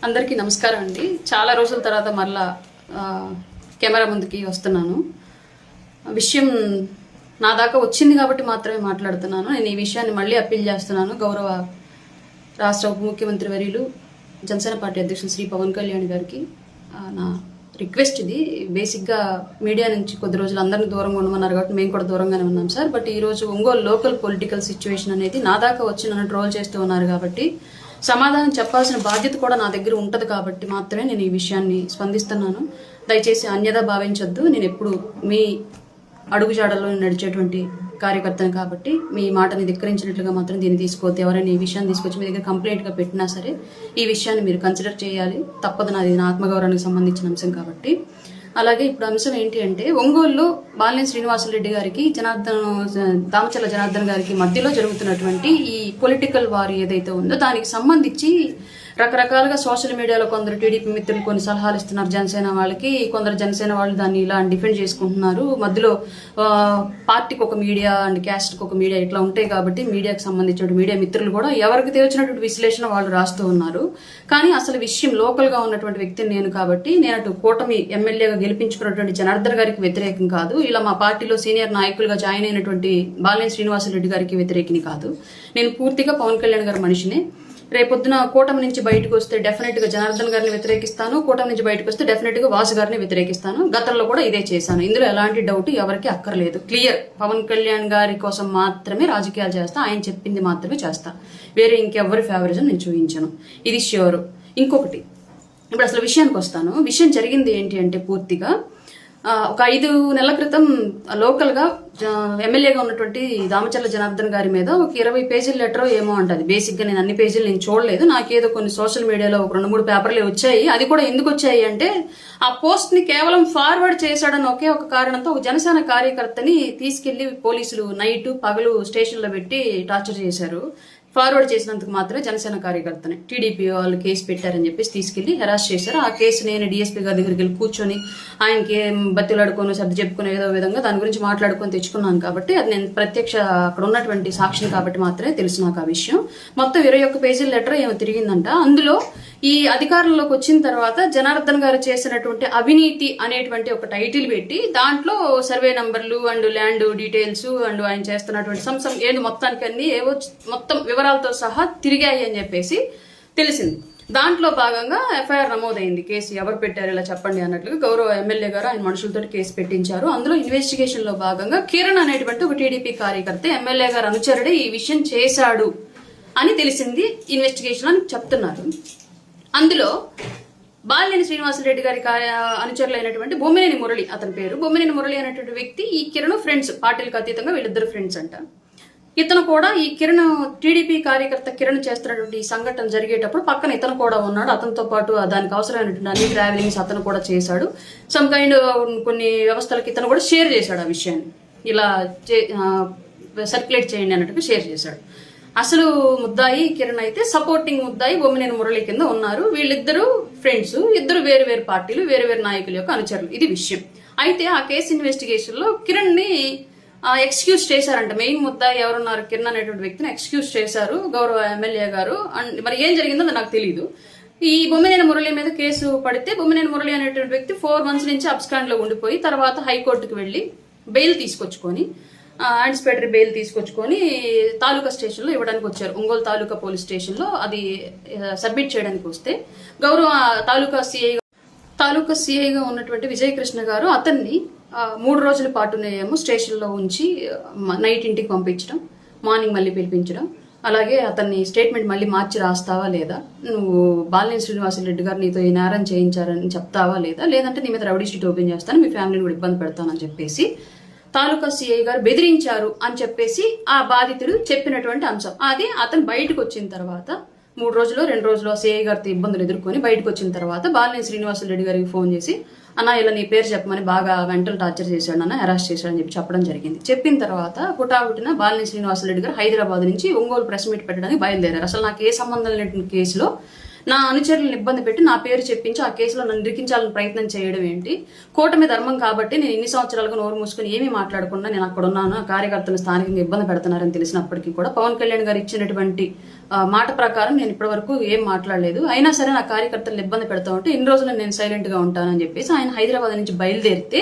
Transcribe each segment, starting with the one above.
అందరికీ నమస్కారం అండి. చాలా రోజుల తర్వాత మళ్ళా కెమెరా ముందుకి వస్తున్నాను. విషయం నా దాకా వచ్చింది కాబట్టి మాత్రమే మాట్లాడుతున్నాను. నేను ఈ విషయాన్ని మళ్ళీ అప్పీల్ చేస్తున్నాను. గౌరవ రాష్ట్ర ఉప ముఖ్యమంత్రి వర్యులు జనసేన పార్టీ అధ్యక్షులు శ్రీ పవన్ కళ్యాణ్ గారికి నా రిక్వెస్ట్ ఇది. బేసిక్గా మీడియా నుంచి కొద్ది రోజులు అందరినీ దూరంగా ఉండమన్నారు కాబట్టి మేము కూడా దూరంగానే ఉన్నాం సార్. బట్ ఈరోజు ఒంగోలు లోకల్ పొలిటికల్ సిచ్యువేషన్ అనేది నా దాకా వచ్చి నన్ను ట్రోల్ చేస్తూ ఉన్నారు కాబట్టి సమాధానం చెప్పాల్సిన బాధ్యత కూడా నా దగ్గర ఉంటుంది కాబట్టి మాత్రమే నేను ఈ విషయాన్ని స్పందిస్తున్నాను. దయచేసి అన్యదా భావించొద్దు. నేను ఎప్పుడు మీ అడుగుజాడల్లో నడిచేటువంటి కార్యకర్తను కాబట్టి మీ మాటని ధిక్కరించినట్లుగా మాత్రం దీన్ని తీసుకోవద్దు. ఎవరైనా ఈ విషయాన్ని తీసుకొచ్చి మీ దగ్గర కంప్లైంట్గా పెట్టినా సరే ఈ విషయాన్ని మీరు కన్సిడర్ చేయాలి. తప్పదు, నాది నా ఆత్మగౌరవానికి సంబంధించిన అంశం కాబట్టి. అలాగే ఇప్పుడు అంశం ఏంటి అంటే, ఒంగోలులో బాలినేని శ్రీనివాసరెడ్డి గారికి దామచర్ల జనార్దన్ గారికి మధ్యలో జరుగుతున్నటువంటి ఈ పొలిటికల్ వార్ ఏదైతే ఉందో దానికి సంబంధించి రకరకాలుగా సోషల్ మీడియాలో కొందరు టీడీపీ మిత్రులు కొన్ని సలహాలు ఇస్తున్నారు జనసేన వాళ్ళకి, కొందరు జనసేన వాళ్ళు దాన్ని ఇలా డిఫెండ్ చేసుకుంటున్నారు. మధ్యలో పార్టీకి ఒక మీడియా అండ్ క్యాస్ట్కి ఒక మీడియా ఇట్లా ఉంటాయి కాబట్టి మీడియాకి సంబంధించిన మీడియా మిత్రులు కూడా ఎవరికి తెలిసినటువంటి విశ్లేషణ వాళ్ళు రాస్తూ ఉన్నారు. కానీ అసలు విషయం లోకల్గా ఉన్నటువంటి వ్యక్తిని నేను కాబట్టి నేను అటు కూటమి ఎమ్మెల్యేగా గెలిపించుకున్నటువంటి జనార్దన్ గారికి వ్యతిరేకం కాదు, ఇలా మా పార్టీలో సీనియర్ నాయకులుగా జాయిన్ అయినటువంటి బాలినేని శ్రీనివాసరెడ్డి గారికి వ్యతిరేకిని కాదు. నేను పూర్తిగా పవన్ కళ్యాణ్ గారి మనిషినే. రేపొద్దున కూటమి నుంచి బయటకు వస్తే డెఫినెట్గా జనార్దన్ గారిని వ్యతిరేకిస్తాను, కూటమి నుంచి బయటకు వస్తే డెఫినెట్గా వాసు గారిని వ్యతిరేకిస్తాను. గతంలో కూడా ఇదే చేశాను. ఇందులో ఎలాంటి డౌట్ ఎవరికి అక్కర్లేదు. క్లియర్. పవన్ కళ్యాణ్ గారి కోసం మాత్రమే రాజకీయాలు చేస్తా, ఆయన చెప్పింది మాత్రమే చేస్తా. వేరే ఇంకెవరి ఫేవరిజం నేను చూపించను, ఇది ష్యూర్. ఇంకొకటి, ఇప్పుడు అసలు విషయానికి వస్తాను. విషయం జరిగింది ఏంటి అంటే, పూర్తిగా ఒక 5 నెలల క్రితం లోకల్గా ఎమ్మెల్యేగా ఉన్నటువంటి దామచర్ల జనార్దన్ గారి మీద ఒక 20 పేజీల లెటర్ ఏమో అంటది. బేసిక్గా నేను అన్ని పేజీలు నేను చూడలేదు. నాకేదో కొన్ని సోషల్ మీడియాలో ఒక 2-3 పేపర్లే వచ్చాయి. అది కూడా ఎందుకు వచ్చాయి అంటే, ఆ పోస్ట్ ని కేవలం ఫార్వర్డ్ చేశాడని ఒకే ఒక కారణంతో ఒక జనసేన కార్యకర్తని తీసుకెళ్లి పోలీసులు నైట్ పగలు స్టేషన్లో పెట్టి టార్చర్ చేశారు. ఫార్వర్డ్ చేసినందుకు మాత్రమే జనసేన కార్యకర్తని టీడీపీ వాళ్ళు కేసు పెట్టారని చెప్పేసి తీసుకెళ్లి హెరాస్ చేశారు. ఆ కేసు నేను డిఎస్పీ గారి దగ్గరికి వెళ్ళి కూర్చొని ఆయనకి బతిలాడుకొని సర్ది చెప్పుకునే ఏదో విధంగా దాని గురించి మాట్లాడుకొని తెచ్చుకున్నాను కాబట్టి అది నేను ప్రత్యక్ష అక్కడ ఉన్నటువంటి సాక్షిని కాబట్టి మాత్రమే తెలుసు నాకు ఆ విషయం. మొత్తం 21 పేజీల లెటర్ ఏమో తిరిగిందంట. అందులో ఈ అధికారంలోకి వచ్చిన తర్వాత జనార్దన్ గారు చేసినటువంటి అవినీతి అనేటువంటి ఒక టైటిల్ పెట్టి దాంట్లో సర్వే నంబర్లు అండ్ ల్యాండ్ డీటెయిల్స్ అండ్ ఆయన చేస్తున్నటువంటి సంసం ఏదో మొత్తానికి అన్ని ఏవో మొత్తం వివరాలతో సహా తిరిగాయి అని చెప్పేసి తెలిసింది. దాంట్లో భాగంగా ఎఫ్ఐఆర్ నమోదైంది. కేసు ఎవరు పెట్టారు ఇలా చెప్పండి అన్నట్లుగా గౌరవ ఎమ్మెల్యే గారు ఆయన మనుషులతో కేసు పెట్టించారు. అందులో ఇన్వెస్టిగేషన్ లో భాగంగా కిరణ్ అనేటువంటి ఒక టీడీపీ కార్యకర్త ఎమ్మెల్యే గారు అనుచరుడే ఈ విషయం చేశాడు అని తెలిసింది ఇన్వెస్టిగేషన్ అని చెప్తున్నారు. అందులో బాలినేని శ్రీనివాసరెడ్డి గారి అనుచరులైనటువంటి బొమ్మినేని మురళి, అతని పేరు బొమ్మినేని మురళి అనేటువంటి వ్యక్తి, ఈ కిరణ్ ఫ్రెండ్స్, పార్టీలకు అతీతంగా వీళ్ళిద్దరు ఫ్రెండ్స్ అంట. ఇతను కూడా ఈ కిరణ్ టీడీపీ కార్యకర్త కిరణ్ చేస్తున్నటువంటి ఈ సంఘటన జరిగేటప్పుడు పక్కన ఇతను కూడా ఉన్నాడు. అతనితో పాటు దానికి అవసరమైనటువంటి అన్ని ట్రావెలింగ్స్ అతను కూడా చేశాడు. సమ్ కైండ్ కొన్ని వ్యవస్థలకి ఇతను కూడా షేర్ చేశాడు ఆ విషయాన్ని, ఇలా సర్క్యులేట్ చేయండి అన్నట్టుగా షేర్ చేశాడు. అసలు ముద్దాయి కిరణ్ అయితే సపోర్టింగ్ ముద్దాయి బొమ్మినేని మురళి కింద ఉన్నారు. వీళ్ళిద్దరు ఫ్రెండ్స్, ఇద్దరు వేరు వేరు పార్టీలు, వేరు వేరు నాయకుల యొక్క అనుచరులు. ఇది విషయం. అయితే ఆ కేసు ఇన్వెస్టిగేషన్ లో కిరణ్ ని ఎక్స్క్యూజ్ చేశారంట. మెయిన్ ముద్దాయి ఎవరున్నారు కిరణ్ అనేటువంటి వ్యక్తిని ఎక్స్క్యూజ్ చేశారు గౌరవ ఎమ్మెల్యే గారు. మరి ఏం జరిగిందో నాకు తెలియదు. ఈ బొమ్మినేని మురళి మీద కేసు పడితే బొమ్మినేని మురళి అనేటువంటి వ్యక్తి 4 months నుంచి అబ్స్కాండ్ లో ఉండిపోయి తర్వాత హైకోర్టుకు వెళ్లి బెయిల్ తీసుకొచ్చుకొని యాంటిసిపేటరీ బెయిల్ తీసుకొచ్చుకొని తాలూకా స్టేషన్లో ఇవ్వడానికి వచ్చారు. ఒంగోలు తాలూకా పోలీస్ స్టేషన్లో అది సబ్మిట్ చేయడానికి వస్తే గౌరవ తాలూకా సిఐగా ఉన్నటువంటి విజయకృష్ణ గారు అతన్ని 3 రోజుల పాటునేమో స్టేషన్లో ఉంచి నైట్ ఇంటికి పంపించడం, మార్నింగ్ మళ్ళీ పిలిపించడం, అలాగే అతన్ని స్టేట్మెంట్ మళ్ళీ మార్చి రాస్తావా లేదా, నువ్వు బాలినేని శ్రీనివాసరెడ్డి గారు నీతో ఈ నేరం చేయించారని చెప్తావా లేదా, లేదంటే నీ మీద రౌడీ షీట్ ఓపెన్ చేస్తాను, మీ ఫ్యామిలీని కూడా ఇబ్బంది పెడతానని చెప్పేసి తాలూకా సిఐ గారు బెదిరించారు అని చెప్పేసి ఆ బాధితుడు చెప్పినటువంటి అంశం. అది అతను బయటకు వచ్చిన తర్వాత 3 రోజులు 2 రోజులు సిఐ గారితో ఇబ్బందులు ఎదుర్కొని బయటకు వచ్చిన తర్వాత బాలినేని శ్రీనివాసరెడ్డి గారికి ఫోన్ చేసి, అన్న ఇలా నీ పేరు చెప్పమని బాగా మెంటల్ టార్చర్ చేశాడు, అన్న హెరాస్ చేశాడని చెప్పి చెప్పడం జరిగింది. చెప్పిన తర్వాత హుటాహుటిన బాలినేని శ్రీనివాసరెడ్డి గారు హైదరాబాద్ నుంచి ఒంగోలు ప్రెస్ మీట్ పెట్టడానికి బయలుదేరారు. అసలు నాకు ఏ సంబంధం లేని కేసులో నా అనుచరులను ఇబ్బంది పెట్టి నా పేరు చెప్పించి ఆ కేసులో నన్ను ఇరికించాలని ప్రయత్నం చేయడం ఏంటి? కూటమి ధర్మం కాబట్టి నేను ఇన్ని సంవత్సరాలుగా నోరు మూసుకుని ఏమీ మాట్లాడకుండా నేను అక్కడ ఉన్నాను, కార్యకర్తలు స్థానికంగా ఇబ్బంది పెడుతున్నారని తెలిసినప్పటికీ కూడా పవన్ కళ్యాణ్ గారు ఇచ్చినటువంటి మాట ప్రకారం నేను ఇప్పటి వరకు ఏం మాట్లాడలేదు. అయినా సరే నా కార్యకర్తలను ఇబ్బంది పెడతా ఉంటే ఇన్ని రోజులు నేను సైలెంట్ గా ఉంటానని చెప్పేసి ఆయన హైదరాబాద్ నుంచి బయలుదేరితే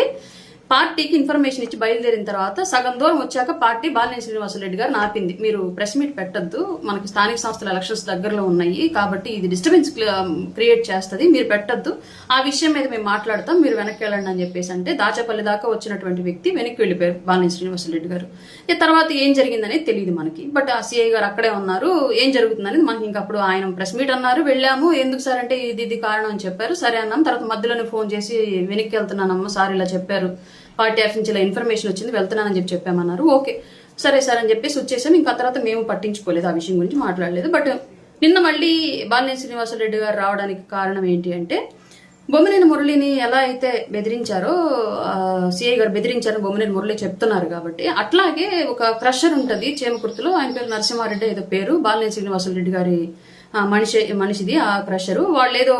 పార్టీకి ఇన్ఫర్మేషన్ ఇచ్చి బయలుదేరిన తర్వాత సగం దూరం వచ్చాక పార్టీ బాలినేని శ్రీనివాసరెడ్డి గారు ఆపింది. మీరు ప్రెస్ మీట్ పెట్టద్దు, మనకి స్థానిక సంస్థల ఎలక్షన్స్ దగ్గరలో ఉన్నాయి కాబట్టి ఇది డిస్టర్బెన్స్ క్రియేట్ చేస్తుంది, మీరు పెట్టద్దు, ఆ విషయం మీద మేము మాట్లాడతాం, మీరు వెనక్కి వెళ్ళండి అని చెప్పేసి అంటే దాచపల్లి దాకా వచ్చినటువంటి వ్యక్తి వెనక్కి వెళ్ళిపోయారు బాలినేని శ్రీనివాసరెడ్డి గారు. తర్వాత ఏం జరిగిందనేది తెలియదు మనకి. బట్ ఆ సిఐ గారు అక్కడే ఉన్నారు, ఏం జరుగుతుందనేది మనకి ఇంకా అప్పుడు ఆయన ప్రెస్ మీట్ అన్నారు, వెళ్ళాము, ఎందుకు సార్ అంటే ఇది కారణం అని చెప్పారు. సరే అన్నాం. తర్వాత మధ్యలోనే ఫోన్ చేసి వెనక్కి వెళ్తున్నానమ్మా సార్ ఇలా చెప్పారు, పార్టీ ఆఫీస్ నుంచి ఇలా ఇన్ఫర్మేషన్ వచ్చింది, వెళ్తున్నానని చెప్పామన్నారు. ఓకే సరే సార్ అని చెప్పేసి వచ్చేసాం. ఇంకా తర్వాత మేము పట్టించుకోలేదు, ఆ విషయం గురించి మాట్లాడలేదు. బట్ నిన్న మళ్ళీ బాలినేని శ్రీనివాసరెడ్డి గారు రావడానికి కారణం ఏంటి అంటే బొమ్మినేని మురళిని ఎలా అయితే బెదిరించారో సిఐ గారు బెదిరించారని బొమ్మినేని మురళి చెప్తున్నారు కాబట్టి అట్లాగే ఒక క్రషర్ ఉంటుంది చేమకుర్తిలో, ఆయన పేరు నరసింహారెడ్డి ఏదో పేరు, బాలినేని శ్రీనివాసరెడ్డి గారి మనిషిది ఆ క్రషరు. వాళ్ళు ఏదో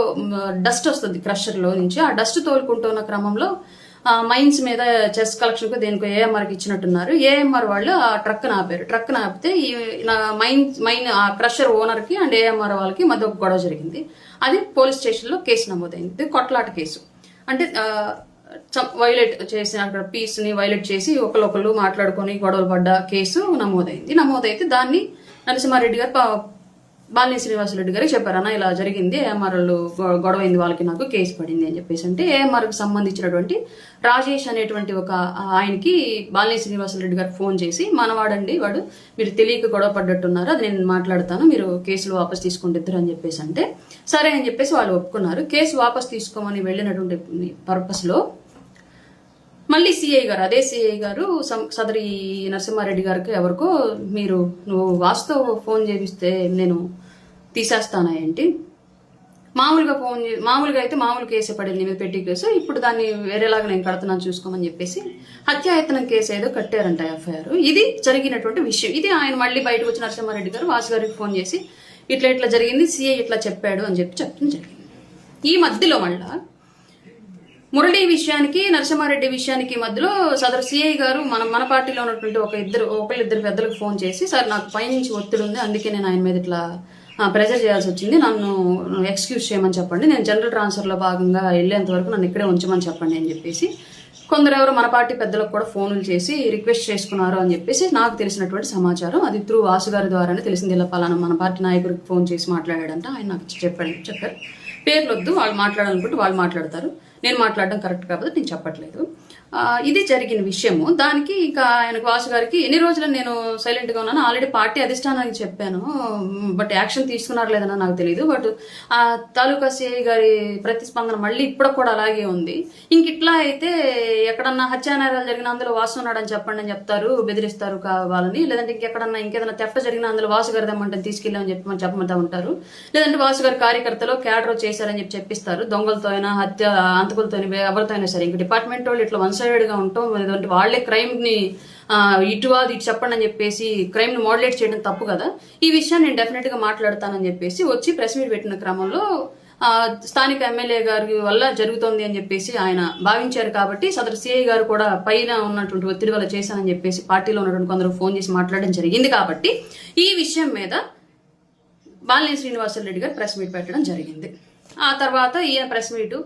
డస్ట్ వస్తుంది క్రషర్ లో నుంచి, ఆ డస్ట్ తోలుకుంటున్న క్రమంలో మైన్స్ మీద చెస్ కలెక్షన్ కు దేనికో ఏఎంఆర్కి ఇచ్చినట్టున్నారు. ఏఎంఆర్ వాళ్ళు ఆ ట్రక్ ఆపారు. ట్రక్ ఆపితే ఈ మైన్ ఆ క్రషర్ ఓనర్ కి అండ్ ఏఎంఆర్ వాళ్ళకి మధ్య ఒక గొడవ జరిగింది. అది పోలీస్ స్టేషన్ లో కేసు నమోదైంది, కొట్లాట కేసు. అంటే వైలేట్ చేసిన అక్కడ పీస్ ని వైలేట్ చేసి ఒకళ్ళు మాట్లాడుకొని గొడవలు పడ్డ కేసు నమోదైతే దాన్ని నరసింహారెడ్డి గారు బాలినేని శ్రీనివాసరెడ్డి గారికి చెప్పారు, అన్న ఇలా జరిగింది, ఏఎంఆర్లు గొడవైంది, వాళ్ళకి నాకు కేసు పడింది అని చెప్పేసి అంటే ఏఎంఆర్కి సంబంధించినటువంటి రాజేష్ అనేటువంటి ఒక ఆయనకి బాలినేని శ్రీనివాసరెడ్డి గారికి ఫోన్ చేసి, మనవాడండి వాడు, మీరు తెలియక గొడవ పడ్డట్టున్నారు, అది నేను మాట్లాడతాను, మీరు కేసులు వాపస్ తీసుకుంటారు అని చెప్పేసి అంటే సరే అని చెప్పేసి వాళ్ళు ఒప్పుకున్నారు. కేసు వాపస్ తీసుకోమని వెళ్ళినటువంటి పర్పస్ లో మళ్ళీ సిఐ గారు, అదే సిఐ గారు సదరి నరసింహారెడ్డి గారికి ఎవరికో, నువ్వు వాస్తవ ఫోన్ చేపిస్తే నేను తీసేస్తానా ఏంటి, మామూలుగా అయితే మామూలు కేసు పడింది మీద పెట్టి కేసు, ఇప్పుడు దాన్ని వేరేలాగా నేను కడుతున్నాను చూసుకోమని చెప్పేసి హత్యాయత్నం కేసు ఏదో కట్టారంట ఎఫ్ఐఆర్. ఇది జరిగినటువంటి విషయం. ఇది ఆయన మళ్ళీ బయటకు వచ్చి నరసింహారెడ్డి గారు వాసు గారికి ఫోన్ చేసి ఇట్లా జరిగింది, సిఐ ఇట్లా చెప్పాడు అని చెప్పడం జరిగింది. ఈ మధ్యలో మళ్ళా మురళి విషయానికి నరసింహారెడ్డి విషయానికి మధ్యలో సదరు సిఐ గారు మన పార్టీలో ఉన్నటువంటి ఒకళ్ళిద్దరు పెద్దలకు ఫోన్ చేసి, సార్ నాకు పైనుంచి ఒత్తిడి ఉంది, అందుకే నేను ఆయన మీద ఇట్లా ప్రెజర్ చేయాల్సి వచ్చింది, నన్ను ఎక్స్క్యూజ్ చేయమని చెప్పండి, నేను జనరల్ ట్రాన్స్ఫర్లో భాగంగా వెళ్ళేంత వరకు నన్ను ఇక్కడే ఉంచమని చెప్పండి అని చెప్పేసి కొందరు ఎవరు మన పార్టీ పెద్దలకు కూడా ఫోన్లు చేసి రిక్వెస్ట్ చేసుకున్నారు అని చెప్పేసి నాకు తెలిసినటువంటి సమాచారం. అది త్రూ వాసు గారి ద్వారానే తెలిసింది. ఇలా పలానా మన పార్టీ నాయకుడికి ఫోన్ చేసి మాట్లాడాడంట, ఆయన నాకు చెప్పారు. పేర్లు వద్దు, వాళ్ళు మాట్లాడాలనుకుంటే వాళ్ళు మాట్లాడతారు, నేను మాట్లాడడం కరెక్ట్ కాబట్టి నేను చెప్పట్లేదు. ఇది జరిగిన విషయము. దానికి ఇక ఆయనకు వాసు గారికి ఎన్ని రోజులు నేను సైలెంట్ గా ఉన్నాను, ఆల్రెడీ పార్టీ అధిష్టానానికి చెప్పాను, బట్ యాక్షన్ తీసుకున్నారు లేదన్నా నాకు తెలియదు. బట్ ఆ తాలూకా సిఐ గారి ప్రతిస్పందన మళ్ళీ ఇప్పుడు కూడా అలాగే ఉంది. ఇంక ఇట్లా అయితే ఎక్కడన్నా హత్యానేరాలు జరిగిన అందులో వాసు ఉన్నాడని చెప్పండి అని చెప్తారు, బెదిరిస్తారు కావాలని, లేదంటే ఇంకేదైనా తెఫ్ట జరిగిన అందులో వాసు గారి దమ్మంటే తీసుకెళ్ళామని చెప్పమంటా ఉంటారు, లేదంటే వాసు గారి కార్యకర్తలు క్యాడర్ చేశారని చెప్పిస్తారు, దొంగలతో అయినా హంతకులతో ఎవరితో అయినా సరే. ఇంక డిపార్ట్మెంట్ వాళ్ళు ఇట్లా వన్ సైడ్ గా ఉంటాం, లేదంటే వాళ్లే క్రైమ్ ని ఇటు చెప్పండి అని చెప్పేసి క్రైమ్ ని మోడలేట్ చేయడం తప్పు కదా. ఈ విషయాన్ని నేను డెఫినెట్ గా మాట్లాడతానని చెప్పేసి వచ్చి ప్రెస్ మీట్ పెట్టిన క్రమంలో స్థానిక ఎమ్మెల్యే గారి వల్ల జరుగుతోంది అని చెప్పేసి ఆయన భావించారు కాబట్టి సదరు సిఐ గారు కూడా పైన ఉన్నటువంటి ఒత్తిడి వల్ల చేశానని చెప్పేసి పార్టీలో ఉన్నటువంటి కొందరు ఫోన్ చేసి మాట్లాడడం జరిగింది. కాబట్టి ఈ విషయం మీద బాలినేని శ్రీనివాసరెడ్డి గారు ప్రెస్ మీట్ పెట్టడం జరిగింది. ఆ తర్వాత ఈయన ప్రెస్ మీటు,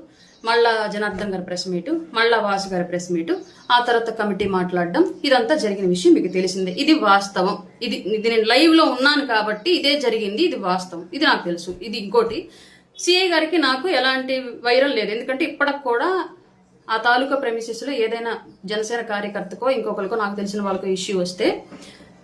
మళ్ళా జనార్దన్ గారి ప్రెస్ మీటు, మళ్ళా వాసు గారి ప్రెస్ మీటు, ఆ తర్వాత కమిటీ మాట్లాడడం, ఇదంతా జరిగిన విషయం మీకు తెలిసిందే. ఇది వాస్తవం. ఇది నేను లైవ్ లో ఉన్నాను కాబట్టి ఇదే జరిగింది, ఇది వాస్తవం, ఇది నాకు తెలుసు. ఇది ఇంకోటి, సిఐ గారికి నాకు ఎలాంటి వైరం లేదు, ఎందుకంటే ఇప్పటికి కూడా ఆ తాలూకా ప్రెమిసెస్ లో ఏదైనా జనసేన కార్యకర్తకో ఇంకొకరికో నాకు తెలిసిన వాళ్ళకో ఇష్యూ వస్తే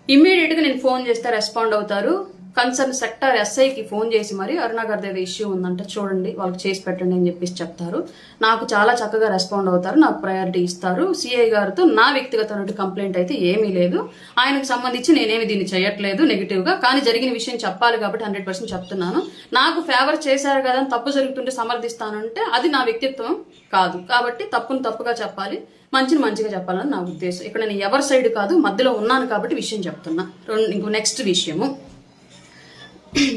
ఇమ్మీడియట్ గా నేను ఫోన్ చేస్తే రెస్పాండ్ అవుతారు. కన్సర్న్ సెక్టార్ ఎస్ఐకి ఫోన్ చేసి మరి అరుణ గారిది ఏదో ఇష్యూ ఉందంటే చూడండి వాళ్ళకి చేసి పెట్టండి అని చెప్పేసి చెప్తారు. నాకు చాలా చక్కగా రెస్పాండ్ అవుతారు, నాకు ప్రయారిటీ ఇస్తారు. సిఐ గారితో నా వ్యక్తిగతమైన కంప్లైంట్ అయితే ఏమీ లేదు, ఆయనకు సంబంధించి నేనేమి దీన్ని చేయట్లేదు నెగిటివ్ గా, కానీ జరిగిన విషయం చెప్పాలి కాబట్టి 100% చెప్తున్నాను. నాకు ఫేవర్ చేశారు కదా అని తప్పు జరుగుతుంటే సమర్థిస్తానంటే అది నా వ్యక్తిత్వం కాదు. కాబట్టి తప్పును తప్పుగా చెప్పాలి, మంచిని మంచిగా చెప్పాలని నా ఉద్దేశం. ఇక్కడ నేను ఎవరి సైడ్ కాదు, మధ్యలో ఉన్నాను కాబట్టి విషయం చెప్తున్నా. ఇంకో నెక్స్ట్ విషయము,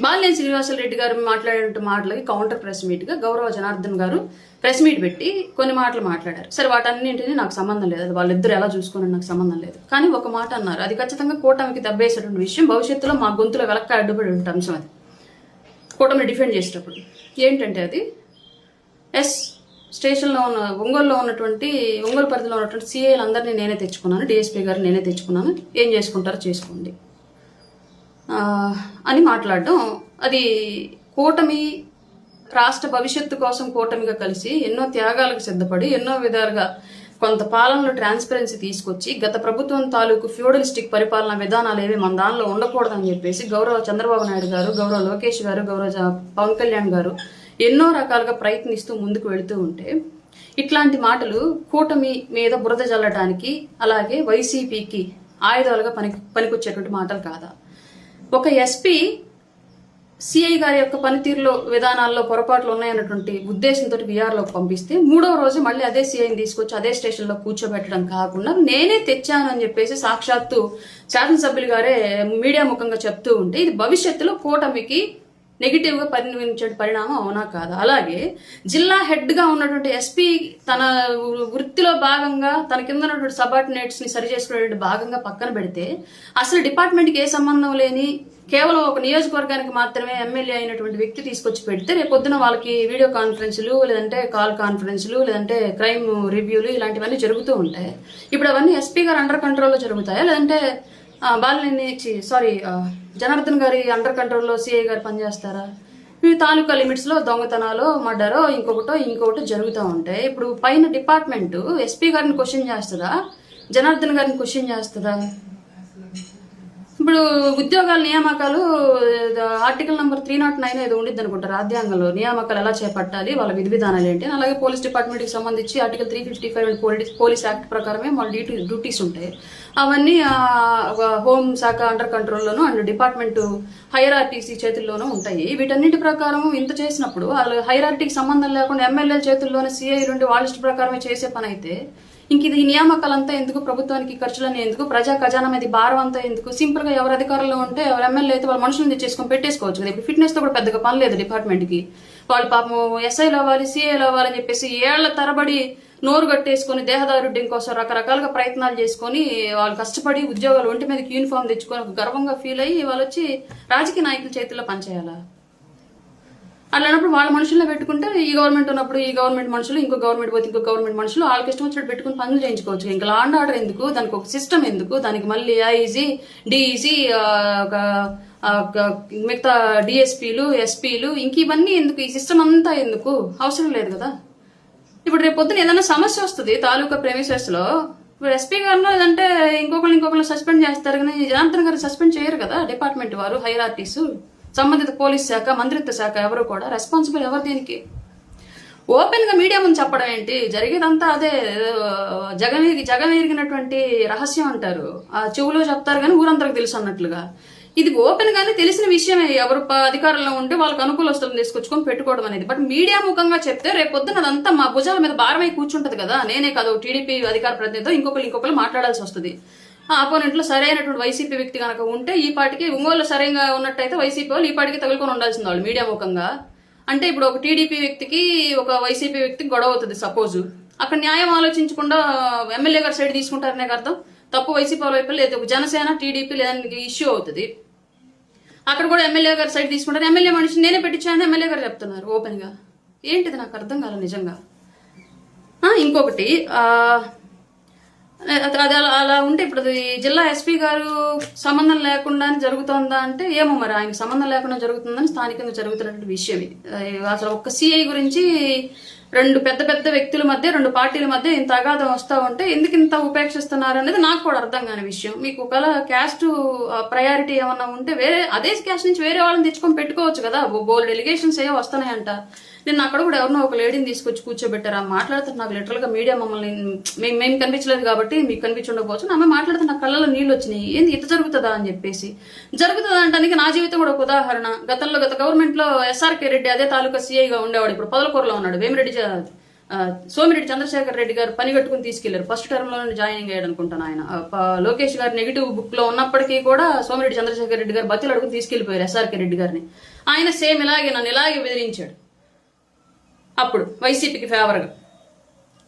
బాలినేని శ్రీనివాసరెడ్డి గారు మాట్లాడిన మాటలకి కౌంటర్ ప్రెస్ మీట్గా గౌరవ జనార్దన్ గారు ప్రెస్ మీట్ పెట్టి కొన్ని మాటలు మాట్లాడారు. సరే, వాటన్నింటినీ నాకు సంబంధం లేదు, అది వాళ్ళిద్దరు ఎలా చూసుకుని నాకు సంబంధం లేదు. కానీ ఒక మాట అన్నారు, అది ఖచ్చితంగా కూటమికి దెబ్బేసేటువంటి విషయం, భవిష్యత్తులో మా గొంతులో వెలక్క అడ్డుపడి ఉంటే అంశం అది కూటమిని డిఫెండ్ చేసేటప్పుడు. ఏంటంటే అది స్టేషన్లో ఉన్న ఒంగోలులో ఉన్నటువంటి ఒంగోలు పరిధిలో ఉన్నటువంటి సిఐలు అందరినీ నేనే తెచ్చుకున్నాను, డిఎస్పీ గారు నేనే తెచ్చుకున్నాను, ఏం చేసుకుంటారో చేసుకోండి అని మాట్లాడడం. అది కూటమి రాష్ట్ర భవిష్యత్తు కోసం కూటమిగా కలిసి ఎన్నో త్యాగాలకు సిద్ధపడి ఎన్నో విధాలుగా కొంత పాలనలో ట్రాన్స్పరెన్సీ తీసుకొచ్చి గత ప్రభుత్వం తాలూకు ఫ్యూడలిస్టిక్ పరిపాలన విధానాలు ఏవి మన దానిలో ఉండకూడదని చెప్పేసి గౌరవ చంద్రబాబు నాయుడు గారు, గౌరవ లోకేష్ గారు, గౌరవ పవన్ కళ్యాణ్ గారు ఎన్నో రకాలుగా ప్రయత్నిస్తూ ముందుకు వెళుతూ ఉంటే ఇట్లాంటి మాటలు కూటమి మీద బురద జల్లడానికి అలాగే వైసీపీకి ఆయుధాలుగా పనికొచ్చేటువంటి మాటలు కాదా? ఒక ఎస్పీ సిఐ గారి యొక్క పనితీరులో విధానాల్లో పొరపాట్లు ఉన్నాయన్నటువంటి ఉద్దేశంతో విఆర్లోకి పంపిస్తే 3వ రోజు మళ్ళీ అదే సిఐని తీసుకొచ్చి అదే స్టేషన్లో కూర్చోబెట్టడం కాకుండా నేనే తెచ్చాను అని చెప్పేసి సాక్షాత్తు శాసనసభ్యులు గారే మీడియా ముఖంగా చెప్తూ ఉంటే ఇది భవిష్యత్తులో కూటమికి నెగిటివ్గా పరిణమించే పరిణామం అవునా కాదా? అలాగే జిల్లా హెడ్గా ఉన్నటువంటి ఎస్పీ తన వృత్తిలో భాగంగా తన కింద ఉన్నటువంటి సబార్డినేట్స్ని సరి చేసుకునే భాగంగా పక్కన పెడితే అసలు డిపార్ట్మెంట్కి ఏ సంబంధం లేని కేవలం ఒక నియోజకవర్గానికి మాత్రమే ఎమ్మెల్యే అయినటువంటి వ్యక్తి తీసుకొచ్చి పెడితే రేపొద్దున వాళ్ళకి వీడియో కాన్ఫరెన్సులు లేదంటే కాల్ కాన్ఫరెన్సులు లేదంటే క్రైమ్ రివ్యూలు ఇలాంటివన్నీ జరుగుతూ ఉంటాయి. ఇప్పుడు అవన్నీ ఎస్పీ గారు అండర్ కంట్రోల్లో జరుగుతాయా లేదంటే జనార్దన్ గారి అండర్ కంట్రోల్లో సిఐ గారు పనిచేస్తారా? ఇవి తాలూకా లిమిట్స్లో దొంగతనాలు, మర్డరో ఇంకొకటో జరుగుతూ ఉంటాయి. ఇప్పుడు పైన డిపార్ట్మెంటు ఎస్పీ గారిని క్వశ్చన్ చేస్తుందా, జనార్దన్ గారిని క్వశ్చన్ చేస్తుందా? ఇప్పుడు ఉద్యోగాల నియామకాలు ఆర్టికల్ నెంబర్ 309 ఏదో ఉండిద్ది అనుకుంటారు రాజ్యాంగంలో, నియామకాలు ఎలా చేపట్టాలి, వాళ్ళ విధి విధానాలు ఏంటి. అలాగే పోలీస్ డిపార్ట్మెంట్కి సంబంధించి ఆర్టికల్ 355 పోలీస్ యాక్ట్ ప్రకారమే వాళ్ళ డ్యూటీస్ ఉంటాయి. అవన్నీ హోమ్ శాఖ అండర్ కంట్రోల్లోనూ అండ్ డిపార్ట్మెంట్ హైరార్టీసీ చేతుల్లోనూ ఉంటాయి. వీటన్నిటి ప్రకారం ఇంత చేసినప్పుడు వాళ్ళు హైరార్టీకి సంబంధం లేకుండా ఎమ్మెల్యేల చేతుల్లోనే సిఐ నుండి వాళ్ళ ఇష్ట ప్రకారమే చేసే పని అయితే ఇంక ఇది నియామకాలంతా ఎందుకు, ప్రభుత్వానికి ఖర్చులన్నీ ఎందుకు, ప్రజా ఖజానా మీద భారం అంతా ఎందుకు? సింపుల్ గా ఎవరు అధికారంలో ఉంటే ఎవరు ఎమ్మెల్యే అయితే వాళ్ళ మనుషులను తెచ్చేసుకొని పెట్టేసుకోవచ్చు కదా. ఇప్పుడు ఫిట్నెస్ తో కూడా పెద్దగా పని లేదు డిపార్ట్మెంట్కి. వాళ్ళు పాపం ఎస్ఐలు అవ్వాలి, సిఐలు అవ్వాలని చెప్పేసి ఏళ్ల తరబడి నోరు కట్టేసుకొని దేహదారుడ్యం కోసం రకరకాలుగా ప్రయత్నాలు చేసుకొని వాళ్ళు కష్టపడి ఉద్యోగాలు ఒంటి మీదకి యూనిఫామ్ తెచ్చుకొని ఒక గర్వంగా ఫీల్ అయ్యి వాళ్ళు వచ్చి రాజకీయ నాయకుల చేతుల్లో పనిచేయాలా? అట్లానప్పుడు వాళ్ళ మనుషుల్లో పెట్టుకుంటే ఈ గవర్నమెంట్ ఉన్నప్పుడు ఈ గవర్నమెంట్ మనుషులు, ఇంకో గవర్నమెంట్ పోతే ఇంకో గవర్నమెంట్ మనుషులు వాళ్ళకి ఇష్టం వచ్చినట్టు పెట్టుకుని పనులు చేయించుకోవచ్చు. ఇంకా లా అండ్ ఆర్డర్ ఎందుకు, దానికి ఒక సిస్టమ్ ఎందుకు, దానికి మళ్ళీ ఐజీ, డిఈసి, మిగతా డిఎస్పీలు, ఎస్పీలు, ఇంక ఇవన్నీ ఎందుకు? ఈ సిస్టమ్ అంతా ఎందుకు? అవసరం లేదు కదా. ఇప్పుడు రేపు పొద్దున ఏదైనా సమస్య వస్తుంది తాలూకా ప్రెమిసెస్లో, ఇప్పుడు ఎస్పీ గారిలో లేదంటే ఇంకొకరిని సస్పెండ్ చేస్తారు, కానీ జనార్దన్ గారు సస్పెండ్ చేయరు కదా డిపార్ట్మెంట్ వారు, హైరార్టీసు, సంబంధిత పోలీస్ శాఖ, మంత్రిత్వ శాఖ ఎవరు కూడా రెస్పాన్సిబుల్ ఎవరు దీనికి? ఓపెన్ గా మీడియా ముందు చెప్పడం ఏంటి? జరిగేదంతా అదే జగమెరిగినటువంటి రహస్యం అంటారు, ఆ చెవులో చెప్తారు కానీ ఊరంతరకు తెలుసు అన్నట్లుగా. ఇది ఓపెన్ గానే తెలిసిన విషయమే, ఎవరు అధికారంలో ఉంటే వాళ్ళకి అనుకూలస్తులను తీసుకొచ్చుకొని పెట్టుకోవడం అనేది. బట్ మీడియా ముఖంగా చెప్తే రేపొద్దున అదంతా మా భుజాల మీద భారమై కూర్చుంటది కదా. నేనే కాదు, టీడీపీ అధికార ప్రతినిధితో ఇంకొకరు మాట్లాడాల్సి వస్తుంది. అపోనెంట్లో సరైనటువంటి వైసీపీ వ్యక్తి కనుక ఉంటే ఈ పాటికి ఒంగోలు సరైనగా ఉన్నట్టయితే వైసీపీ వాళ్ళు ఈ పాటికి తగులుకొని ఉండాల్సింది వాళ్ళు మీడియా ముఖంగా. అంటే ఇప్పుడు ఒక టీడీపీ వ్యక్తికి ఒక వైసీపీ వ్యక్తికి గొడవ అవుతుంది సపోజ్, అక్కడ న్యాయం ఆలోచించకుండా ఎమ్మెల్యే గారు సైడ్ తీసుకుంటారనే అర్థం. తప్పు వైసీపీ వాళ్ళ వైపు లేదు, జనసేన టీడీపీ లేదానికి ఇష్యూ అవుతుంది, అక్కడ కూడా ఎమ్మెల్యే గారు సైడ్ తీసుకుంటారు. ఎమ్మెల్యే మనిషి నేనే పెట్టించానని ఎమ్మెల్యే గారు చెప్తున్నారు ఓపెన్ గా. ఏంటిది నాకు అర్థం కాదు నిజంగా. ఇంకొకటి అది అలా ఉంటే ఇప్పుడు జిల్లా ఎస్పీ గారు సంబంధం లేకుండా జరుగుతుందా అంటే ఏమో మరి, ఆయనకు సంబంధం లేకుండా జరుగుతుందని స్థానికంగా జరుగుతున్నటువంటి విషయం ఇది. అసలు ఒక్క సిఐ గురించి రెండు పెద్ద వ్యక్తుల మధ్య, రెండు పార్టీల మధ్య ఇంత అగాధం వస్తూ ఉంటే ఎందుకు ఇంత ఉపేక్షిస్తున్నారు అనేది నాకు కూడా అర్థం కాని విషయం. మీకు ఒకవేళ క్యాస్ట్ ప్రయారిటీ ఏమన్నా ఉంటే వేరే అదే క్యాస్ట్ నుంచి వేరే వాళ్ళని తెచ్చుకొని పెట్టుకోవచ్చు కదా. బోల్డ్ ఎలిగేషన్స్ ఏవో వస్తున్నాయంట. నేను అక్కడ కూడా ఎవరినో ఒక లేడీని తీసుకొచ్చి కూర్చోబెట్టారు. మాట్లాడుతారు నాకు లిటరల్ గా మీడియా మమ్మల్ని మేము కనిపించలేదు కాబట్టి మీకు కనిపించి ఉండకపోవచ్చు. ఆమె మాట్లాడితే నా కళ్ళలో నీళ్ళు వచ్చినాయి, ఏంది ఇట్లా జరుగుతుందా అని చెప్పేసి. జరుగుతుందా అంటానికి నా జీవితం కూడా ఒక ఉదాహరణ. గత గవర్నమెంట్ లో ఎస్ఆర్కే రెడ్డి అదే తాలూకా సిఐగా ఉండేవాడు, ఇప్పుడు పొదలకూరులో ఉన్నాడు. వేమిరెడ్డి సోమిరెడ్డి చంద్రశేఖర్ రెడ్డి గారు పని కట్టుకుని తీసుకెళ్లారు. ఫస్ట్ టర్మ్ లోనే జాయినింగ్ అయ్యాడు అనుకుంటాను ఆయన. లోకేష్ గారు నెగిటివ్ బుక్ లో ఉన్నప్పటికీ కూడా సోమిరెడ్డి చంద్రశేఖర్ రెడ్డి గారు బతిలు అడుగుని తీసుకెళ్లిపోయారు ఎస్ఆర్కే రెడ్డి గారిని. ఆయన సేమ్ ఇలాగే నన్ను ఇలాగే బెదిరించాడు. అప్పుడు వైసీపీకి ఫేవర్గా,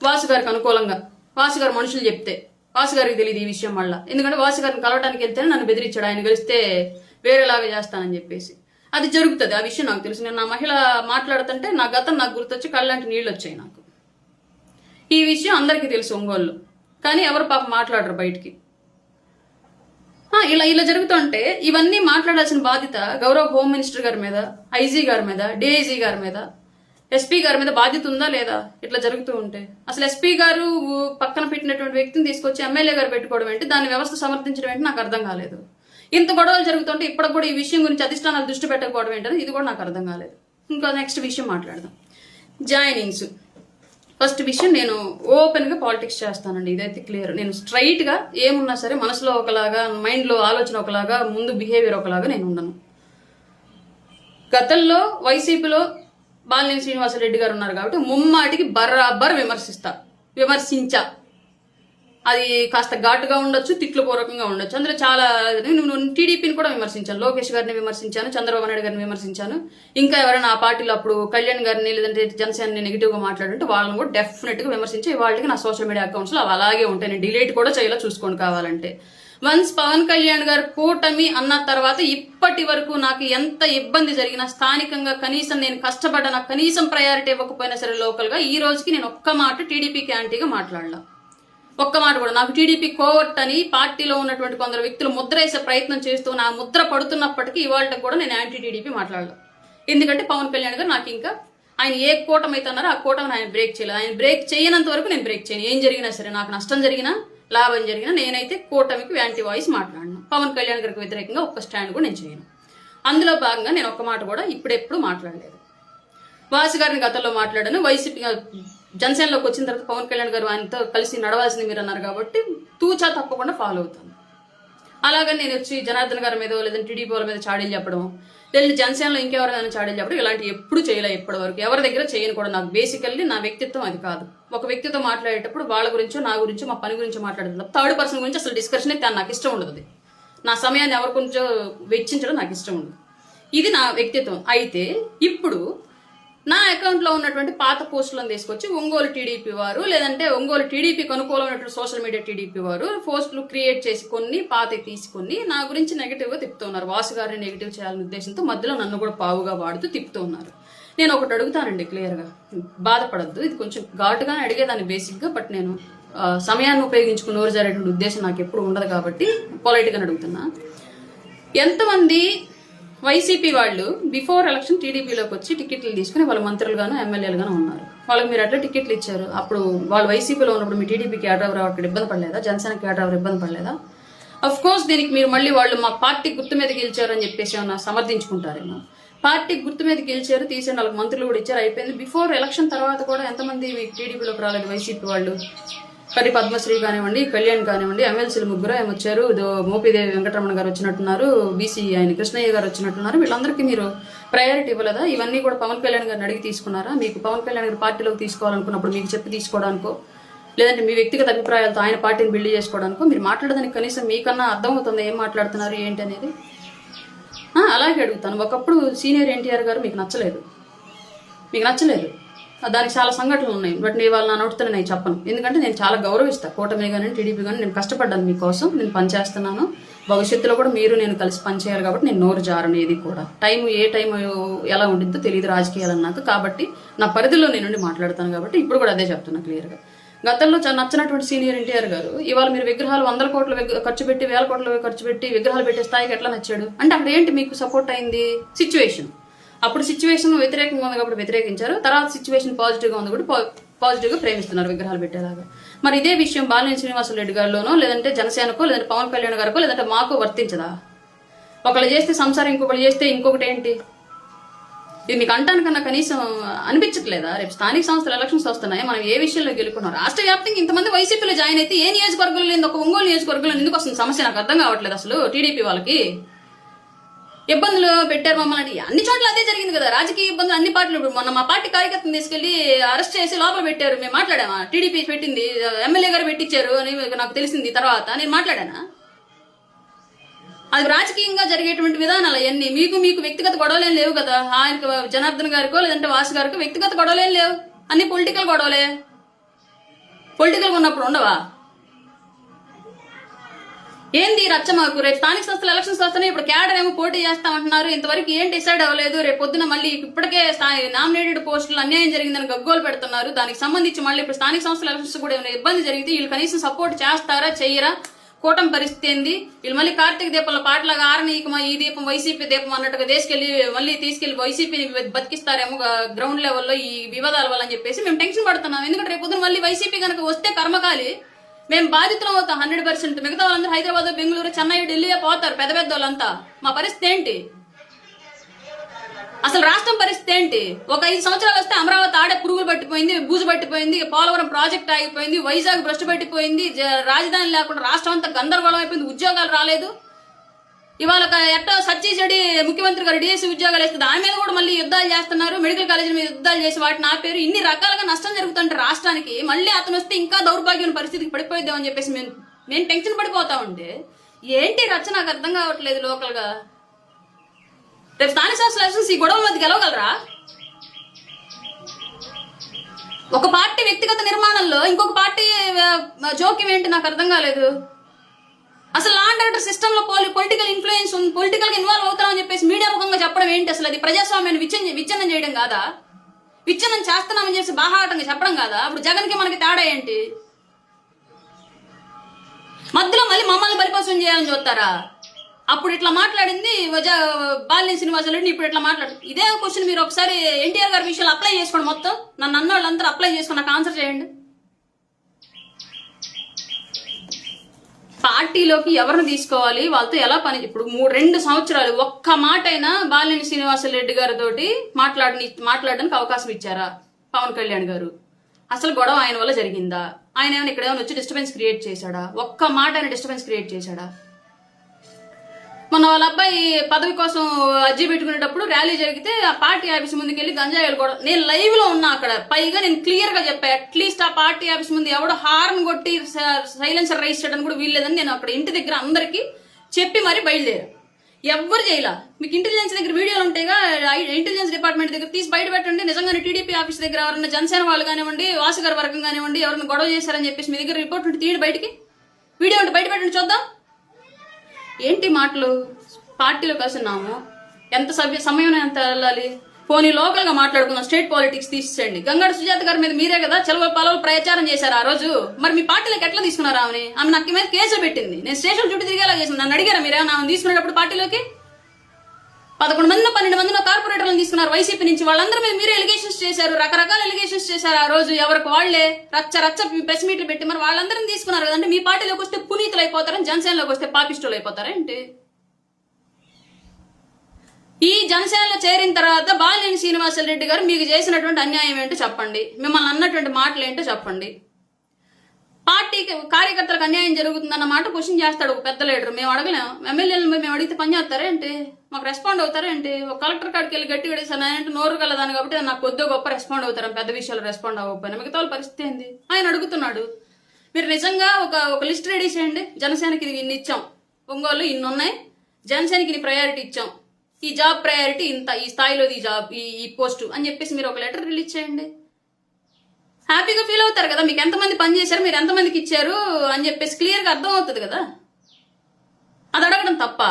వాసు గారికి అనుకూలంగా, వాసు గారు మనుషులు చెప్తే వాసు గారికి తెలియదు ఈ విషయం మళ్ళా. ఎందుకంటే వాసు గారిని కలవడానికి వెళ్తేనే నన్ను బెదిరించాడు, ఆయన గెలిస్తే వేరేలాగా చేస్తానని చెప్పేసి. అది జరుగుతుంది, ఆ విషయం నాకు తెలుసు. నేను నా మహిళ మాట్లాడుతుంటే నా గతం నాకు గుర్తొచ్చి కళ్ళంటి నీళ్ళు వచ్చాయి నాకు. ఈ విషయం అందరికీ తెలుసు ఒంగోలు, కానీ ఎవరు పాప మాట్లాడరు బయటికి. ఇలా జరుగుతుంటే ఇవన్నీ మాట్లాడాల్సిన బాధ్యత గౌరవ హోమ్ మినిస్టర్ గారి మీద, ఐజీ గారి మీద, డిఐజీ గారి మీద, ఎస్పీ గారి మీద బాధ్యత ఉందా లేదా? ఇట్లా జరుగుతూ ఉంటే అసలు ఎస్పీ గారు పక్కన పెట్టినటువంటి వ్యక్తిని తీసుకొచ్చి ఎమ్మెల్యే గారు పెట్టుకోవడం ఏంటి, దాని వ్యవస్థ సమర్థించడం ఏంటి నాకు అర్థం కాలేదు. ఇంత గొడవలు జరుగుతుంటే ఇప్పటికి కూడా ఈ విషయం గురించి అధిష్టానాలు దృష్టి పెట్టకపోవడం ఏంటని ఇది కూడా నాకు అర్థం కాలేదు. ఇంకా నెక్స్ట్ విషయం మాట్లాడదాం, జాయినింగ్స్. ఫస్ట్ విషయం, నేను ఓపెన్గా పాలిటిక్స్ చేస్తానండి, ఇదైతే క్లియర్. నేను స్ట్రైట్గా ఏమున్నా సరే మనసులో ఒకలాగా, మైండ్లో ఆలోచన ఒకలాగా, ముందు బిహేవియర్ ఒకలాగా నేను ఉండను. గతంలో వైసీపీలో బాలినేని శ్రీనివాసరెడ్డి గారు ఉన్నారు కాబట్టి ముమ్మాటికి బరాబర్ విమర్శించా. అది కాస్త ఘాటుగా ఉండొచ్చు, తిట్లు పూర్వకంగా ఉండొచ్చు. అందులో చాలా టీడీపీని కూడా విమర్శించాను, లోకేష్ గారిని విమర్శించాను, చంద్రబాబు నాయుడు గారిని విమర్శించాను. ఇంకా ఎవరైనా ఆ పార్టీలో అప్పుడు కళ్యాణ్ గారిని లేదంటే జనసేనని నెగిటివ్గా మాట్లాడుంటే వాళ్ళని కూడా డెఫినెట్గా విమర్శించి వాళ్ళకి నా సోషల్ మీడియా అకౌంట్స్లో అవి అలాగే ఉంటాయి. నేను డిలీట్ కూడా చేయాలో చూసుకోండి కావాలంటే. వన్స్ పవన్ కళ్యాణ్ గారు కూటమి అన్న తర్వాత ఇప్పటి వరకు నాకు ఎంత ఇబ్బంది జరిగినా స్థానికంగా కనీసం నేను కష్టపడ్డ, నాకు కనీసం ప్రయారిటీ ఇవ్వకపోయినా సరే లోకల్గా, ఈ రోజుకి నేను ఒక్క మాట టీడీపీకి యాంటీగా మాట్లాడలా. ఒక్క మాట కూడా. నాకు టీడీపీ కోవర్ట్ అని పార్టీలో ఉన్నటువంటి కొందరు వ్యక్తులు ముద్ర వేసే ప్రయత్నం చేస్తూ నా ముద్ర పడుతున్నప్పటికీ ఇవాళ కూడా నేను యాంటీ టీడీపీ మాట్లాడలా. ఎందుకంటే పవన్ కళ్యాణ్ గారు నాకు ఇంకా ఆయన ఏ కూటమి అయితే అన్నారో ఆ కూటమిని ఆయన బ్రేక్ చేయలేదు. ఆయన బ్రేక్ చేయనంత వరకు నేను బ్రేక్ చేయను. ఏం జరిగినా సరే, నాకు నష్టం జరిగినా లాభం జరిగినా నేనైతే కూటమికి యాంటీ వాయిస్ మాట్లాడను. పవన్ కళ్యాణ్ గారికి వ్యతిరేకంగా ఒక్క స్టాండ్ కూడా నేను చేయను. అందులో భాగంగా నేను ఒక్క మాట కూడా ఇప్పుడెప్పుడు మాట్లాడలేదు. వాసు గారిని గతంలో మాట్లాడాను. వైసీపీ జనసేనలోకి వచ్చిన తర్వాత పవన్ కళ్యాణ్ గారు ఆయనతో కలిసి నడవాల్సింది మీరు అన్నారు కాబట్టి తూచా తప్పకుండా ఫాలో అవుతాను. అలాగని నేను వచ్చి జనార్దన్ గారి మీద లేదంటే టీడీపీ వాళ్ళ మీద చాడీలు చెప్పడం, లేదంటే జనసేనలో ఇంకెవరైనా చాడీలు చెప్పడం, ఇలాంటి ఎప్పుడు చేయలే. ఇప్పటి వరకు ఎవరి దగ్గర చేయను కూడా. నాకు బేసికల్లీ నా వ్యక్తిత్వం అది కాదు. ఒక వ్యక్తితో మాట్లాడేటప్పుడు వాళ్ళ గురించో నా గురించో మా పని గురించి మాట్లాడుతుంది. థర్డ్ పర్సన్ గురించి అసలు డిస్కషన్ అయితే నాకు ఇష్టం ఉండదు. నా సమయాన్ని ఎవరి గురించో వెచ్చించడం నాకు ఇష్టం ఉండదు. ఇది నా వ్యక్తిత్వం. అయితే ఇప్పుడు నా అకౌంట్లో ఉన్నటువంటి పాత పోస్టులను తీసుకొచ్చి ఒంగోలు టీడీపీ వారు లేదంటే ఒంగోలు టీడీపీకి అనుకూలమైనటువంటి సోషల్ మీడియా టీడీపీ వారు పోస్టులు క్రియేట్ చేసి కొన్ని పాత తీసుకొని నా గురించి నెగిటివ్గా తిప్పుతున్నారు. వాసు గారిని నెగిటివ్ చేయాలనే ఉద్దేశంతో మధ్యలో నన్ను కూడా పావుగా వాడుతూ తిప్పుతూ ఉన్నారు. నేను ఒకటి అడుగుతానండి క్లియర్గా, బాధపడద్దు, ఇది కొంచెం ఘాటుగానే అడిగేదాన్ని బేసిక్గా. బట్ నేను సమయాన్ని ఉపయోగించుకుని నోరు జరిగేటువంటి ఉద్దేశం నాకు ఎప్పుడు ఉండదు కాబట్టి పొలైట్గా అడుగుతున్నా. ఎంతమంది వైసీపీ వాళ్ళు బిఫోర్ ఎలక్షన్ టీడీపీలోకి వచ్చి టికెట్లు తీసుకుని వాళ్ళ మంత్రులుగాను ఎమ్మెల్యేలుగాను ఉన్నారు. వాళ్ళకి మీరు ఎట్లా టికెట్లు ఇచ్చారు? అప్పుడు వాళ్ళు వైసీపీలో ఉన్నప్పుడు మీ టీడీపీకి క్యాడర్ అక్కడ ఇబ్బంది పడలేదా? జనసేన క్యాడర్ ఇబ్బంది పడలేదా? అఫ్ కోర్స్ దీనికి మీరు మళ్ళీ వాళ్ళు మా పార్టీ గుర్తు మీద గెలిచారు అని చెప్పేసి ఏమన్నా సమర్థించుకుంటారేమో. పార్టీ గుర్తు మీద గెలిచారు, తీసేయండి, వాళ్ళకి మంత్రులు కూడా ఇచ్చారు, అయిపోయింది. బిఫోర్ ఎలక్షన్ తర్వాత కూడా ఎంతమంది మీకు టీడీపీలోకి రాలేదు వైసీపీ వాళ్ళు? కరి పద్మశ్రీ కానివ్వండి, కళ్యాణ్ కానివ్వండి, ఎమ్మెల్సీలు ముగ్గురు ఏమి వచ్చారు. మోపిదేవి వెంకటరమణ గారు వచ్చినట్టున్నారు, బీసీ ఆయన కృష్ణయ్య గారు వచ్చినట్టున్నారు. వీళ్ళందరికీ మీరు ప్రయారిటీ ఇవ్వలేదా? ఇవన్నీ కూడా పవన్ కళ్యాణ్ గారిని అడిగి తీసుకున్నారా? మీకు పవన్ కళ్యాణ్ గారి పార్టీలోకి తీసుకోవాలనుకున్నప్పుడు మీకు చెప్పి తీసుకోవడానికో లేదంటే మీ వ్యక్తిగత అభిప్రాయాలతో ఆయన పార్టీని బిల్డ్ చేసుకోవడానికో మీరు మాట్లాడడానికి కనీసం మీకన్నా అర్థమవుతుంది ఏం మాట్లాడుతున్నారు ఏంటి అనేది. అలాగే అడుగుతాను. ఒకప్పుడు సీనియర్ ఎన్టీఆర్ గారు మీకు నచ్చలేదు, దానికి చాలా సంఘటనలు ఉన్నాయి. బట్ నేను వాళ్ళ నా నోటితో నేను చెప్పను. ఎందుకంటే నేను చాలా గౌరవిస్తాను కూటమి కానీ టీడీపీ కానీ. నేను కష్టపడ్డాను మీకోసం, నేను పనిచేస్తున్నాను. భవిష్యత్తులో కూడా మీరు నేను కలిసి పనిచేయాలి కాబట్టి నేను నోరు జారను. ఏది కూడా ఏ టైం ఎలా ఉంటుందో తెలియదు రాజకీయాలన్నాక. కాబట్టి నా పరిధిలో నేను మాట్లాడతాను కాబట్టి ఇప్పుడు కూడా అదే చెప్తున్నా క్లియర్గా. గతంలో నచ్చినటువంటి సీనియర్ ఎన్టీఆర్ గారు ఇవాళ మీరు విగ్రహాలు 100 కోట్లు ఖర్చు పెట్టి 1000 కోట్లు ఖర్చు పెట్టి విగ్రహాలు పెట్టే స్థాయికి ఎట్లా నచ్చాడు అంటే అక్కడ ఏంటి మీకు సపోర్ట్ అయింది? సిచ్యువేషన్. అప్పుడు సిచ్యువేషన్ వ్యతిరేకంగా ఉంది కాబట్టి వ్యతిరేకించారు. తర్వాత సిచ్యువేషన్ పాజిటివ్గా ఉంది కూడా పాజిటివ్గా ప్రేమిస్తున్నారు విగ్రహాలు పెట్టేలాగా. మరి ఇదే విషయం బాలినేని శ్రీనివాసరెడ్డి గారిలోనో లేదంటే జనసేనకో లేదంటే పవన్ కళ్యాణ్ గారికో లేదంటే మాకు వర్తించదా? ఒకళ్ళు చేస్తే సంసారం, ఇంకొకళ్ళు చేస్తే ఇంకొకటి ఏంటి? ఇది మీకు అంటానికన్నా కనీసం అనిపించట్లేదా? రేపు స్థానిక సంస్థల ఎలక్షన్స్ వస్తున్నాయి, మనం ఏ విషయంలో గెలుకున్నాం? రాష్ట్ర వ్యాప్తంగా ఇంతమంది వైసీపీలో జాయిన్ అయితే ఏ నియోజకవర్గంలో లేదు? ఒక ఒంగోలు నియోజకవర్గంలో ఎందుకు వస్తుంది సమస్య? నాకు అర్థం కావట్లేదు అసలు టీడీపీ వాళ్ళకి. ఇబ్బందులు పెట్టారు మమ్మల్ని. అన్ని చోట్ల అదే జరిగింది కదా, రాజకీయ ఇబ్బందులు అన్ని పార్టీలు. ఇప్పుడు మొన్న మా పార్టీ కార్యకర్తను తీసుకెళ్లి అరెస్ట్ చేసి లోపల పెట్టారు. మేము మాట్లాడామా? టీడీపీ పెట్టింది, ఎమ్మెల్యే గారు పెట్టించారు అని నాకు తెలిసింది. తర్వాత నేను మాట్లాడానా? అది రాజకీయంగా జరిగేటువంటి విధానాలు అవన్నీ. మీకు వ్యక్తిగత గొడవలేం లేవు కదా. ఆయనకు జనార్దన్ గారికో లేదంటే వాసు గారికో వ్యక్తిగత గొడవలేం లేవు, అన్ని పొలిటికల్ గొడవలే. పొలిటికల్ ఉన్నప్పుడు ఉండవా? ఏంది రచ్చ మాకు? రేపు స్థానిక సంస్థల ఎలక్షన్స్ వస్తున్నాయి. ఇప్పుడు క్యాడర్ ఏమో పోటీ చేస్తామంటున్నారు. ఇంతవరకు ఏం డిసైడ్ అవ్వలేదు. రేపు పొద్దున మళ్ళీ ఇప్పటికే నామినేటెడ్ పోస్టులు అన్యాయం జరిగిందని గగ్గోలు పెడుతున్నారు. దానికి సంబంధించి మళ్ళీ ఇప్పుడు స్థానిక సంస్థల ఎలక్షన్స్ కూడా ఏమైనా ఇబ్బంది జరిగితే వీళ్ళు కనీసం సపోర్ట్ చేస్తారా చెయ్యరా? కూటమి పరిస్థితి ఏంది? వీళ్ళు మళ్ళీ కార్తీక దీపంలో పాటలాగా ఆరనీయకమా, ఈ దీపం వైసీపీ దీపం అన్నట్టుగా తీసుకెళ్లి వైసీపీని బతికిస్తారేమో గ్రౌండ్ లెవెల్లో ఈ వివాదాల వల్ల అని చెప్పేసి మేము టెన్షన్ పడుతున్నాం. ఎందుకంటే రేపు పొద్దున మళ్ళీ వైసీపీ కనుక వస్తే కర్మకాలి మేము బాధితులం అవుతాం 100%. మిగతా వాళ్ళందరూ హైదరాబాద్, బెంగళూరు, చెన్నై, ఢిల్లీ పోతారు, పెద్ద పెద్ద వాళ్ళంతా. మా పరిస్థితి ఏంటి? అసలు రాష్ట్రం పరిస్థితి ఏంటి? ఒక 5 సంవత్సరాలు వస్తే అమరావతి ఆడే పురుగులు పట్టిపోయింది, బూజు పట్టిపోయింది, పోలవరం ప్రాజెక్ట్ ఆగిపోయింది, వైజాగ్ భ్రష్టు పట్టిపోయింది, రాజధాని లేకుండా రాష్ట్రం అంతా గందరగోళం అయిపోయింది, ఉద్యోగాలు రాలేదు. ఇవాళ ఎట్టో సత్యచెడి ముఖ్యమంత్రి గారు డిఎస్సీ ఉద్యోగాలు వేస్తుంది, ఆమె మీద కూడా మళ్ళీ యుద్ధాలు చేస్తున్నారు. మెడికల్ కాలేజీల మీద యుద్ధాలు చేసి వాటిని ఆపేరు. ఇన్ని రకాలుగా నష్టం జరుగుతుంటే రాష్ట్రానికి మళ్ళీ అతను వస్తే ఇంకా దౌర్భాగ్యమైన పరిస్థితికి పడిపోయిద్దామని చెప్పేసి మేము టెన్షన్ పడిపోతా ఉంటే ఏంటి రచ్చ నాకు అర్థం కావట్లేదు. లోకల్ గా రేపు స్థానిక సంస్థల ఎలక్షన్స్ ఈ గొడవల మధ్య గెలవగలరా? ఒక పార్టీ వ్యక్తిగత నిర్మాణంలో ఇంకొక పార్టీ జోక్యం ఏంటి నాకు అర్థం కాలేదు. అసలు లా అండ్ ఆర్డర్ సిస్టమ్ లో పొలిటికల్ ఇన్ఫ్లుయెన్స్ ఉంది, పొలిటికల్ గా ఇన్వాల్వ్ అవుతామని చెప్పేసి మీడియా ముఖంగా చెప్పడం ఏంటి? అసలు అది ప్రజాస్వామ్యాన్ని విచ్ఛిన్నం చేయడం కాదా? విచ్ఛిన్నం చేస్తున్నామని చెప్పి బాహాటంగా చెప్పడం కాదా? అప్పుడు జగన్ కి మనకి తేడా ఏంటి? మధ్యలో మళ్ళీ మమ్మల్ని బలిపశం చేయాలని చూస్తారా? అప్పుడు ఇట్లా మాట్లాడింది బాలినేని శ్రీనివాసరెడ్డి, ఇప్పుడు ఇట్లా మాట్లాడు. ఇదే క్వశ్చన్ మీరు ఒకసారి ఎన్టీఆర్ గారి విషయంలో అప్లై చేసుకోండి. మొత్తం నన్ను అన్న వాళ్ళందరూ అప్లై చేసుకుని నాకు ఆన్సర్ చేయండి. పార్టీలోకి ఎవరిని తీసుకోవాలి, వాళ్ళతో ఎలా పని? ఇప్పుడు 2 సంవత్సరాలు ఒక్క మాట అయినా బాలినేని శ్రీనివాసరెడ్డి గారితో మాట్లాడడానికి అవకాశం ఇచ్చారా పవన్ కళ్యాణ్ గారు? అసలు గొడవ ఆయన వల్ల జరిగిందా? ఆయన ఏమైనా ఇక్కడ ఏమైనా వచ్చి డిస్టర్బెన్స్ క్రియేట్ చేశాడా? ఒక్క మాట ఆయన డిస్టర్బెన్స్ క్రియేట్ చేశాడా? మొన్న వాళ్ళ అబ్బాయి పదవి కోసం అర్జీ పెట్టుకునేటప్పుడు ర్యాలీ జరిగితే ఆ పార్టీ ఆఫీస్ ముందుకు వెళ్ళి గంజాయిలు కూడా నేను లైవ్ లో ఉన్నా అక్కడ. పైగా నేను క్లియర్ గా చెప్పా, అట్లీస్ట్ ఆ పార్టీ ఆఫీస్ ముందు ఎవడో హార్న్ కొట్టి సైలెన్సర్ రైజ్ చేయడానికి కూడా వీల్లేదని నేను అక్కడ ఇంటి దగ్గర అందరికి చెప్పి మరీ బయలుదేరా. ఎవ్వరు చేయలా. మీకు ఇంటెలిజెన్స్ దగ్గర వీడియోలు ఉంటాయిగా, ఇంటెలిజెన్స్ డిపార్ట్మెంట్ దగ్గర తీసి బయట పెట్టండి. నిజంగానే టీడీపీ ఆఫీస్ దగ్గర ఎవరైనా జనసేన వాళ్ళు కానివ్వండి, వాసుగారి వర్గం కానివ్వండి, ఎవరైనా గొడవ చేశారని చెప్పేసి మీ దగ్గర రిపోర్ట్ ఉంటే తీయండి బయటికి, వీడియో ఉంటే బయట పెట్టండి చూద్దాం. ఏంటి మాటలు? పార్టీలో కలిసినాము, ఎంత సమయం ఎంత వెళ్ళాలి? పోనీ లోకల్ గా మాట్లాడుకున్నాం, స్టేట్ పాలిటిక్స్ తీసేయండి. గంగాడు సుజాత గారి మీద మీరే కదా చెలవ పాలవలు ప్రచారం చేశారు ఆ రోజు. మరి మీ పార్టీలోకి ఎట్లా తీసుకున్నారు ఆమె? ఆమె నాకు మీద కేసు పెట్టింది, నేను స్టేషన్ చుట్టూ తిరిగేలా చేసింది. నన్ను అడిగారా మీరేమన్నా ఆమె తీసుకునేటప్పుడు పార్టీలోకి? 11 మందినో 12 మందినో కార్పొరేటర్లను తీసుకున్నారు వైసీపీ నుంచి. వాళ్ళందరూ మీద మీరే ఎలిగేషన్స్ చేశారు, రకరకాల ఎలిగేషన్స్ చేశారు ఆ రోజు. ఎవరికి వాళ్లే రచ్చ ప్రెస్ మీట్లు పెట్టి మరి వాళ్ళందరినీ తీసుకున్నారు కదంటే. మీ పార్టీలోకి వస్తే పునీతులు అయిపోతారని, జనసేనలోకి వస్తే పాపిస్టులు అయిపోతారా ఏంటి? ఈ జనసేనలో చేరిన తర్వాత బాలినేని శ్రీనివాసరెడ్డి గారు మీకు చేసినటువంటి అన్యాయం ఏంటో చెప్పండి, మిమ్మల్ని అన్నటువంటి మాటలు ఏంటో చెప్పండి. పార్టీకి కార్యకర్తలకు అన్యాయం జరుగుతుందన్నమాట క్వశ్చన్ చేస్తాడు ఒక పెద్ద లీడర్. మేము అడగలేం, ఎమ్మెల్యేలు మేము అడిగితే పని చేస్తారా ఏంటి? మాకు రెస్పాండ్ అవుతారా ఏంటి? ఒక కలెక్టర్ కాడికి వెళ్ళి గట్టి గడిసాను అంటే నోరు కలదాను కాబట్టి నాకు కొద్దిగా గొప్ప రెస్పాండ్ అవుతారు, పెద్ద విషయాలు రెస్పాండ్ అవ్వకపోయినా. మిగతా వాళ్ళ పరిస్థితి ఏంది? ఆయన అడుగుతున్నాడు. మీరు నిజంగా ఒక లిస్ట్ రెడీ చేయండి. జనసేనకి ఇది ఇన్ని ఇచ్చాం, ఒంగోలు ఇన్ని ఉన్నాయి, జనసేనకి ఇన్ని ప్రయారిటీ ఇచ్చాం, ఈ జాబ్ ప్రయారిటీ ఇంత, ఈ స్థాయిలో ఈ జాబ్ ఈ పోస్టు అని చెప్పేసి మీరు ఒక లెటర్ రిలీజ్ చేయండి. హ్యాపీగా ఫీల్ అవుతారు కదా, మీకు ఎంతమంది పని చేశారు, మీరు ఎంతమందికి ఇచ్చారు అని చెప్పేసి క్లియర్గా అర్థం అవుతుంది కదా. అది అడగడం తప్ప?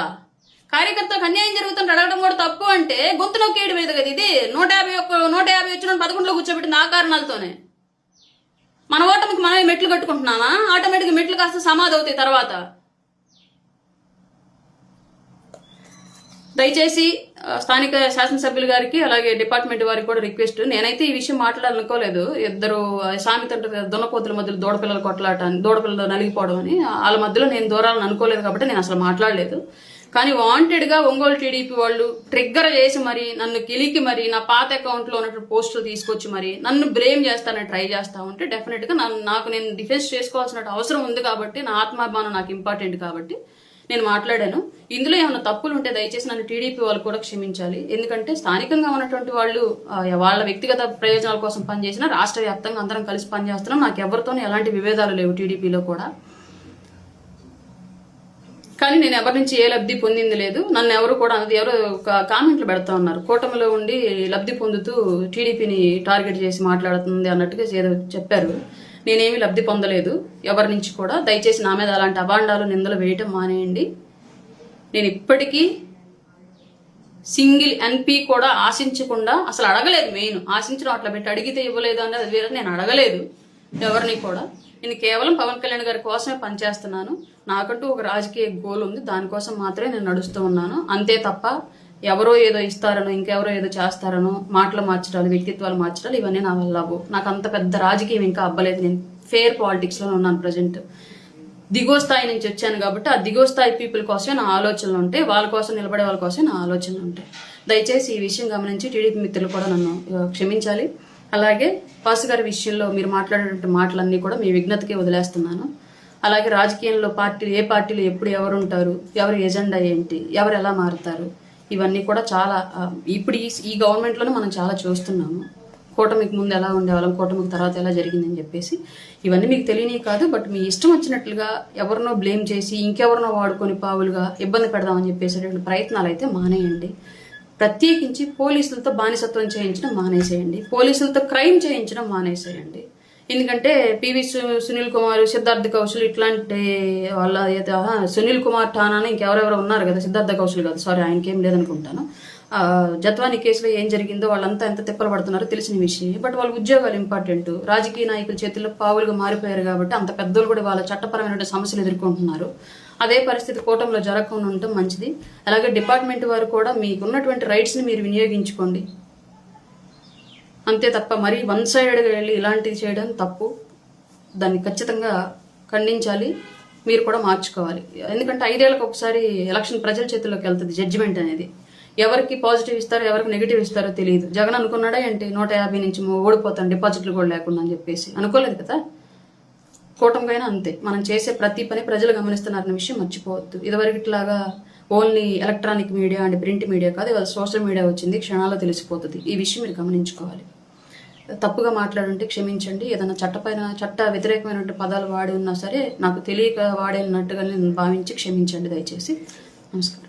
కార్యకర్తలకు అన్యాయం జరుగుతుంటే అడగడం కూడా తప్పు అంటే గొంతు నొక్కేయడం మీద కదా ఇది. 150 వచ్చిన 11లో కూర్చోబెట్టింది ఆ కారణాలతోనే. మన ఓటమికి మనమే మెట్లు కట్టుకుంటున్నామా? ఆటోమేటిక్గా మెట్లు కాస్త సమాధి అవుతాయి తర్వాత. దయచేసి స్థానిక శాసనసభ్యులు గారికి అలాగే డిపార్ట్మెంట్ వారికి కూడా రిక్వెస్ట్. నేనైతే ఈ విషయం మాట్లాడాలనుకోలేదు. ఇద్దరు సామెత దున్నపోతుల మధ్యలో దూడపిల్లలు కొట్లాట అని, దూడపిల్లలు నలిగిపోవడం అని, వాళ్ళ మధ్యలో నేను దూరాలని అనుకోలేదు కాబట్టి నేను అసలు మాట్లాడలేదు. కానీ వాంటెడ్గా ఒంగోలు టీడీపీ వాళ్ళు ట్రిగ్గర్ చేసి మరి నన్ను కిలికి మరి నా పాత అకౌంట్లో ఉన్నటువంటి పోస్టులు తీసుకొచ్చి మరి నన్ను బ్లేమ్ చేస్తానని ట్రై చేస్తా ఉంటే డెఫినెట్గా నాకు నేను డిఫెన్స్ చేసుకోవాల్సిన అవసరం ఉంది కాబట్టి, నా ఆత్మాభిమానం నాకు ఇంపార్టెంట్ కాబట్టి నేను మాట్లాడాను. ఇందులో ఏమైనా తప్పులు ఉంటే దయచేసి నన్ను టీడీపీ వాళ్ళు కూడా క్షమించాలి. ఎందుకంటే స్థానికంగా ఉన్నటువంటి వాళ్ళు వాళ్ళ వ్యక్తిగత ప్రయోజనాల కోసం పనిచేసినా రాష్ట్ర వ్యాప్తంగా అందరం కలిసి పనిచేస్తున్నాం. నాకు ఎవరితోనూ ఎలాంటి విభేదాలు లేవు టీడీపీలో కూడా. కానీ నేను ఎవరి నుంచి ఏ లబ్ధి పొందింది లేదు. నన్ను ఎవరు కూడా ఎవరో కామెంట్లు పెడతా ఉన్నారు, కూటమిలో ఉండి లబ్ధి పొందుతూ టీడీపీని టార్గెట్ చేసి మాట్లాడుతుంది అన్నట్టుగా ఏదో చెప్పారు. నేనేమి లబ్ధి పొందలేదు ఎవరి నుంచి కూడా. దయచేసి నా మీద అలాంటి అభాండాలు నిందలు వేయటం మానేయండి. నేను ఇప్పటికీ సింగిల్ ఎన్పీ కూడా ఆశించకుండా, అసలు అడగలేదు. మెయిన్ ఆశించడం అట్లా పెట్టి అడిగితే ఇవ్వలేదు అనేది అది వేరే. నేను అడగలేదు ఎవరిని కూడా. నేను కేవలం పవన్ కళ్యాణ్ గారి కోసమే పనిచేస్తున్నాను. నాకంటూ ఒక రాజకీయ గోల్ ఉంది, దానికోసం మాత్రమే నేను నడుస్తూ ఉన్నాను. అంతే తప్ప ఎవరో ఏదో ఇస్తారనో ఇంకెవరో ఏదో చేస్తారనో మాటలు మార్చడాలు, వ్యక్తిత్వాలు మార్చడాలు ఇవన్నీ నా వల్ల అవ్వవు. నాకు అంత పెద్ద రాజకీయం ఇంకా అవ్వలేదు. నేను ఫేర్ పాలిటిక్స్లో ఉన్నాను ప్రజెంట్. దిగువ స్థాయి నుంచి వచ్చాను కాబట్టి ఆ దిగువ స్థాయి పీపుల్ కోసమే నా ఆలోచనలు ఉంటాయి, వాళ్ళ కోసం నిలబడే వాళ్ళ కోసమే నా ఆలోచనలు ఉంటాయి. దయచేసి ఈ విషయం గమనించి టీడీపీ మిత్రులు కూడా నన్ను క్షమించాలి. అలాగే పాస్ గారి విషయంలో మీరు మాట్లాడేటువంటి మాటలన్నీ కూడా మీ విజ్ఞతకే వదిలేస్తున్నాను. అలాగే రాజకీయంలో ఏ పార్టీలు ఎప్పుడు ఎవరు ఉంటారు, ఎవరి ఎజెండా ఏంటి, ఎవరు ఎలా మారుతారు, ఇవన్నీ కూడా చాలా ఇప్పుడు ఈ గవర్నమెంట్లోనే మనం చాలా చూస్తున్నాము. కూటమికి ముందు ఎలా ఉండేవాళ్ళం, కూటమికి తర్వాత ఎలా జరిగిందని చెప్పేసి ఇవన్నీ మీకు తెలియని కాదు. బట్ మీ ఇష్టం వచ్చినట్లుగా ఎవరినో బ్లేమ్ చేసి ఇంకెవరినో వాడుకొని పావులుగా ఇబ్బంది పెడదామని చెప్పేసేటువంటి ప్రయత్నాలు అయితే మానేయండి. ప్రత్యేకించి పోలీసులతో బానిసత్వం చేయించడం మానేసేయండి, పోలీసులతో క్రైమ్ చేయించడం మానేసేయండి. ఎందుకంటే పివి సునీల్ కుమార్, సిద్ధార్థ కౌశల్ ఇట్లాంటి వాళ్ళ సునీల్ కుమార్ ఠానా ఇంకెవరెవరో ఉన్నారు కదా, సిద్ధార్థ కౌశల్ కాదు, సారీ ఆయనకేం లేదనుకుంటాను. జత్వాని కేసులో ఏం జరిగిందో వాళ్ళంతా ఎంత తిప్పలు పడుతున్నారో తెలిసిన విషయం. బట్ వాళ్ళ ఉద్యోగాలు ఇంపార్టెంట్. రాజకీయ నాయకుల చేతుల్లో పావులుగా మారిపోయారు కాబట్టి అంత పెద్దోళ్ళు కూడా వాళ్ళ చట్టపరమైన సమస్యలు ఎదుర్కొంటున్నారు. అదే పరిస్థితి కూటమిలో జరగకుండా ఉండటం మంచిది. అలాగే డిపార్ట్మెంట్ వారు కూడా మీకున్నటువంటి రైట్స్ని మీరు వినియోగించుకోండి. అంతే తప్ప మరీ వన్ సైడెడ్గా వెళ్ళి ఇలాంటివి చేయడం తప్పు. దాన్ని ఖచ్చితంగా ఖండించాలి, మీరు కూడా మార్చుకోవాలి. ఎందుకంటే 5 ఏళ్ళకి ఒకసారి ఎలక్షన్ ప్రజల చేతుల్లోకి వెళ్తుంది. జడ్జిమెంట్ అనేది ఎవరికి పాజిటివ్ ఇస్తారో ఎవరికి నెగిటివ్ ఇస్తారో తెలియదు. జగన్ అనుకున్నాడా ఏంటి 150 నుంచి ఓడిపోతాను డిపాజిట్లు కూడా లేకుండా అని చెప్పేసి? అనుకోలేదు కదా. కూటమికైనా అంతే. మనం చేసే ప్రతి పని ప్రజలు గమనిస్తున్నారన్న విషయం మర్చిపోవద్దు. ఇదివరకు ఇట్లాగా only electronic media and print media కాదు, ఇవాళ సోషల్ మీడియా వచ్చింది, క్షణాల్లో తెలిసిపోతుంది. ఈ విషయం మీరు గమనించుకోవాలి. తప్పుగా మాట్లాడుంటే క్షమించండి. ఏదైనా చట్ట వ్యతిరేకమైనటువంటి పదాలు వాడి ఉన్నా సరే నాకు తెలియక వాడినట్టుగా నేను భావించి క్షమించండి దయచేసి. నమస్కారం.